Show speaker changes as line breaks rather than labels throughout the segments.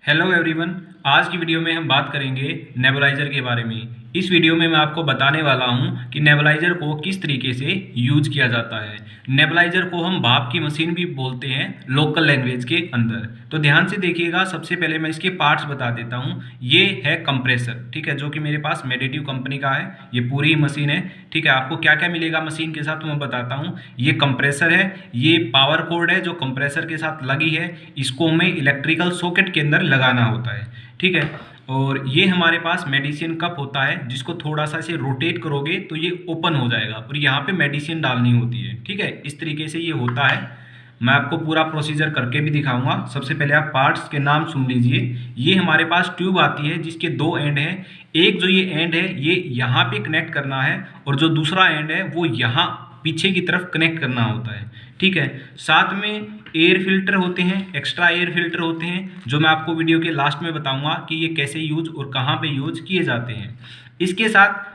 Hello everyone. आज की video में हम बात करेंगे नेबुलाइज़र के बारे में। इस वीडियो में मैं आपको बताने वाला हूं कि नेबुलाइज़र को किस तरीके से यूज किया जाता है। नेबुलाइज़र को हम भाप की मशीन भी बोलते हैं लोकल लैंग्वेज के अंदर। तो ध्यान से देखिएगा। सबसे पहले मैं इसके पार्ट्स बता देता हूं। ये है कंप्रेसर, ठीक है, जो कि मेरे पास मेडिटिव कंपनी का है। ये पूरी मशीन है, ठीक है। आपको क्या क्या मिलेगा मशीन के साथ मैं बताता हूँ। ये कंप्रेसर है, ये पावर कोड है जो कंप्रेसर के साथ लगी है। इसको हमें इलेक्ट्रिकल सॉकेट के अंदर लगाना होता है, ठीक है। और ये हमारे पास मेडिसिन कप होता है, जिसको थोड़ा सा इसे रोटेट करोगे तो ये ओपन हो जाएगा और यहाँ पे मेडिसिन डालनी होती है, ठीक है। इस तरीके से ये होता है। मैं आपको पूरा प्रोसीजर करके भी दिखाऊंगा। सबसे पहले आप पार्ट्स के नाम सुन लीजिए। ये हमारे पास ट्यूब आती है जिसके दो एंड हैं। एक जो ये एंड है ये यहाँ पे कनेक्ट करना है और जो दूसरा एंड है वो यहाँ पीछे की तरफ कनेक्ट करना होता है, ठीक है। साथ में एयर फिल्टर होते हैं, एक्स्ट्रा एयर फिल्टर होते हैं, जो मैं आपको वीडियो के लास्ट में बताऊंगा कि ये कैसे यूज और कहाँ पे यूज किए जाते हैं। इसके साथ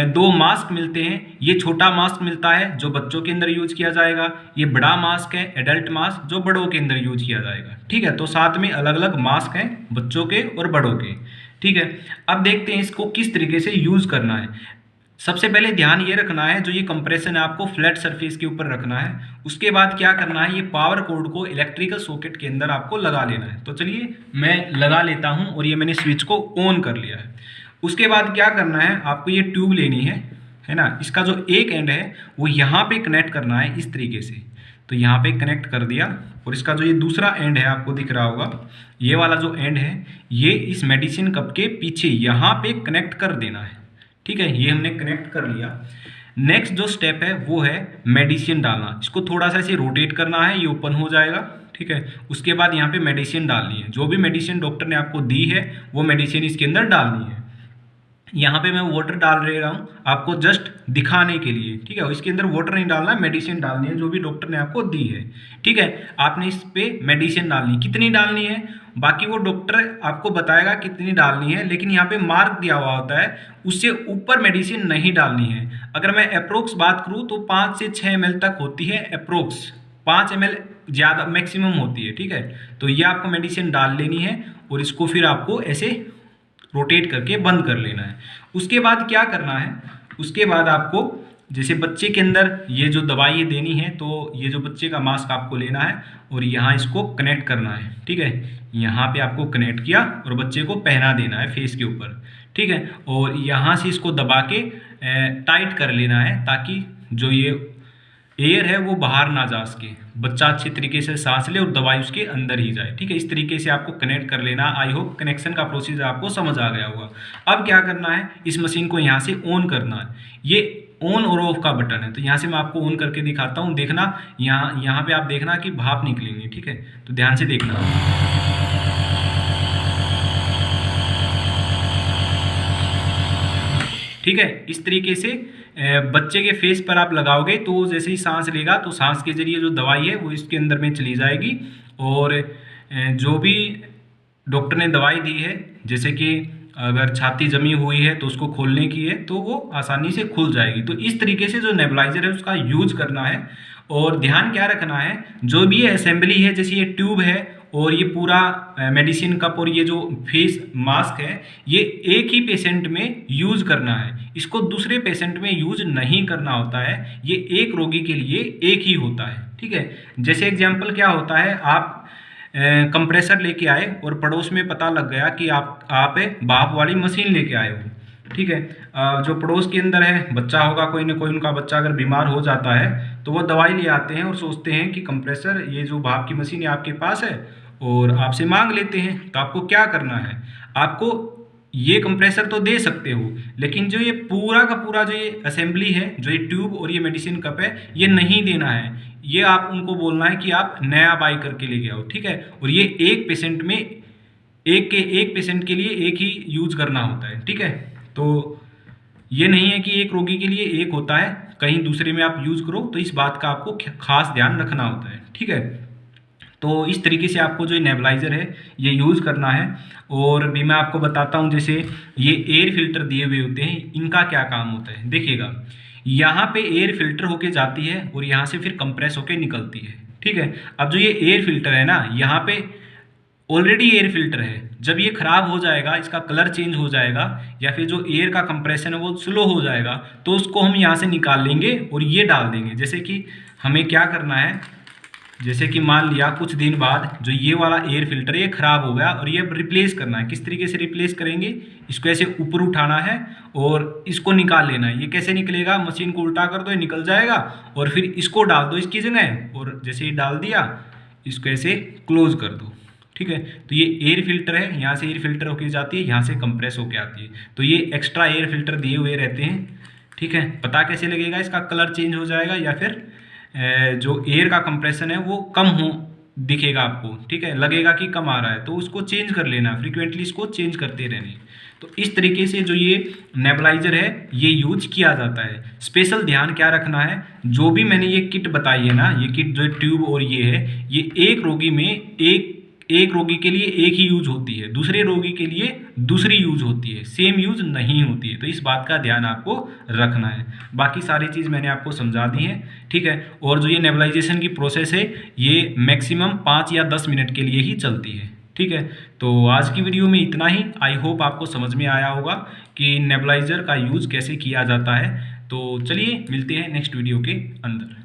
दो मास्क मिलते हैं। ये छोटा मास्क मिलता है जो बच्चों के अंदर यूज किया जाएगा। ये बड़ा मास्क है एडल्ट मास्क, जो बड़ों के अंदर यूज किया जाएगा, ठीक है। तो साथ में अलग अलग मास्क हैं बच्चों के और बड़ों के, ठीक है। अब देखते हैं इसको किस तरीके से यूज करना है। सबसे पहले ध्यान ये रखना है, जो ये कंप्रेशन है आपको फ्लैट सरफेस के ऊपर रखना है। उसके बाद क्या करना है, ये पावर कोड को इलेक्ट्रिकल सॉकेट के अंदर आपको लगा लेना है। तो चलिए मैं लगा लेता हूं और ये मैंने स्विच को ऑन कर लिया है। उसके बाद क्या करना है, आपको ये ट्यूब लेनी है ना। इसका जो एक एंड है वो यहाँ पे कनेक्ट करना है इस तरीके से। तो यहाँ पे कनेक्ट कर दिया और इसका जो ये दूसरा एंड है आपको दिख रहा होगा, ये वाला जो एंड है ये इस मेडिसिन कप के पीछे यहाँ पे कनेक्ट कर देना है, ठीक है। ये हमने कनेक्ट कर लिया। नेक्स्ट जो स्टेप है वो है मेडिसिन डालना। इसको थोड़ा सा इसे रोटेट करना है, ये ओपन हो जाएगा, ठीक है। उसके बाद यहाँ पे मेडिसिन डालनी है। जो भी मेडिसिन डॉक्टर ने आपको दी है वो मेडिसिन इसके अंदर डालनी है। यहाँ पे मैं वाटर डाल रहा हूँ आपको जस्ट दिखाने के लिए, ठीक है। इसके अंदर वाटर नहीं डालना, मेडिसिन डालनी है जो भी डॉक्टर ने आपको दी है, ठीक है। आपने इस पे मेडिसिन डालनी, कितनी डालनी है बाकी वो डॉक्टर आपको बताएगा कितनी डालनी है, लेकिन यहाँ पे मार्क दिया हुआ होता है, उससे ऊपर मेडिसिन नहीं डालनी है। अगर मैं अप्रोक्स बात करूँ तो 5 से 6 ml तक होती है, अप्रोक्स 5 ml ज़्यादा मैक्सिमम होती है, ठीक है। तो ये आपको मेडिसिन डाल लेनी है और इसको फिर आपको ऐसे रोटेट करके बंद कर लेना है। उसके बाद क्या करना है, उसके बाद आपको जैसे बच्चे के अंदर ये जो दवाई देनी है, तो ये जो बच्चे का मास्क आपको लेना है और यहाँ इसको कनेक्ट करना है, ठीक है। यहाँ पे आपको कनेक्ट किया और बच्चे को पहना देना है फेस के ऊपर, ठीक है। और यहाँ से इसको दबा के टाइट कर लेना है ताकि जो ये एयर है वो बाहर ना जा सके, बच्चा अच्छी तरीके से सांस ले और दवाई उसके अंदर ही जाए, ठीक है। इस तरीके से आपको कनेक्ट कर लेना। आई होप कनेक्शन का प्रोसीजर आपको समझ आ गया होगा। अब क्या करना है, इस मशीन को यहाँ से ऑन करना है। ये ऑन और ऑफ का बटन है, तो यहाँ से मैं आपको ऑन करके दिखाता हूँ। देखना यहाँ पे आप देखना कि भाप निकलेंगे, ठीक है। तो ध्यान से देखना, ठीक है। इस तरीके से बच्चे के फेस पर आप लगाओगे तो जैसे ही सांस लेगा तो सांस के जरिए जो दवाई है वो इसके अंदर में चली जाएगी। और जो भी डॉक्टर ने दवाई दी है, जैसे कि अगर छाती जमी हुई है तो उसको खोलने की है तो वो आसानी से खुल जाएगी। तो इस तरीके से जो नेबुलाइजर है उसका यूज करना है। और ध्यान क्या रखना है, जो भी ये असेंबली है, जैसे ये ट्यूब है और ये पूरा मेडिसिन कप और ये जो फेस मास्क है, ये एक ही पेशेंट में यूज करना है। इसको दूसरे पेशेंट में यूज नहीं करना होता है। ये एक रोगी के लिए एक ही होता है, ठीक है। जैसे एग्जांपल क्या होता है, आप कंप्रेसर लेके आए और पड़ोस में पता लग गया कि आप भाप वाली मशीन लेके आए हो, ठीक है। जो पड़ोस के अंदर है बच्चा होगा, कोई ना कोई उनका बच्चा अगर बीमार हो जाता है तो वो दवाई ले आते हैं और सोचते हैं कि कंप्रेसर, ये जो भाप की मशीन है आपके पास है, और आपसे मांग लेते हैं। तो आपको क्या करना है, आपको ये कंप्रेसर तो दे सकते हो, लेकिन जो ये पूरा का पूरा जो ये असेंबली है, जो ये ट्यूब और ये मेडिसिन कप है, ये नहीं देना है। ये आप उनको बोलना है कि आप नया बाई करके लेके आओ, ठीक है। और ये एक पेशेंट में एक पेशेंट के लिए एक ही यूज करना होता है, ठीक है। तो ये नहीं है कि एक रोगी के लिए एक होता है, कहीं दूसरे में आप यूज करो, तो इस बात का आपको खास ध्यान रखना होता है, ठीक है। तो इस तरीके से आपको जो नेबुलाइजर है ये यूज़ करना है। और भी मैं आपको बताता हूँ, जैसे ये एयर फिल्टर दिए हुए होते हैं, इनका क्या काम होता है देखिएगा। यहाँ पे एयर फिल्टर होके जाती है और यहाँ से फिर कंप्रेस होके निकलती है, ठीक है। अब जो ये एयर फिल्टर है ना, यहाँ पे ऑलरेडी एयर फिल्टर है, जब ये ख़राब हो जाएगा, इसका कलर चेंज हो जाएगा या फिर जो एयर का कंप्रेशन है वो स्लो हो जाएगा, तो उसको हम यहाँ से निकाल लेंगे और ये डाल देंगे। जैसे कि हमें क्या करना है, जैसे कि मान लिया कुछ दिन बाद जो ये वाला एयर फिल्टर ये ख़राब हो गया और ये रिप्लेस करना है। किस तरीके से रिप्लेस करेंगे, इसको ऐसे ऊपर उठाना है और इसको निकाल लेना है। ये कैसे निकलेगा, मशीन को उल्टा कर दो, ये निकल जाएगा और फिर इसको डाल दो इसकी जगह, और जैसे ही डाल दिया इसको ऐसे क्लोज कर दो। ठीक है, तो ये एयर फिल्टर है, यहाँ से एयर फिल्टर होके जाती है, यहाँ से कंप्रेस होके आती है। तो ये एक्स्ट्रा एयर फिल्टर दिए हुए रहते हैं। ठीक है, पता कैसे लगेगा, इसका कलर चेंज हो जाएगा या फिर जो एयर का कंप्रेशन है वो कम हो दिखेगा आपको। ठीक है, लगेगा कि कम आ रहा है, तो उसको चेंज कर लेना, फ्रीक्वेंटली इसको चेंज करते रहने। तो इस तरीके से जो ये नेबुलाइजर है ये यूज किया जाता है। स्पेशल ध्यान क्या रखना है, जो भी मैंने ये किट बताई है ना, ये किट जो ट्यूब और ये है, ये एक रोगी में एक रोगी के लिए एक ही यूज होती है, दूसरे रोगी के लिए दूसरी यूज होती है, सेम यूज नहीं होती है। तो इस बात का ध्यान आपको रखना है। बाकी सारी चीज़ मैंने आपको समझा दी है। ठीक है, और जो ये नेबुलाइजेशन की प्रोसेस है ये मैक्सिमम 5 या 10 मिनट के लिए ही चलती है। ठीक है, तो आज की वीडियो में इतना ही। आई होप आपको समझ में आया होगा कि नेबुलाइजर का यूज़ कैसे किया जाता है। तो चलिए मिलते हैं नेक्स्ट वीडियो के अंदर।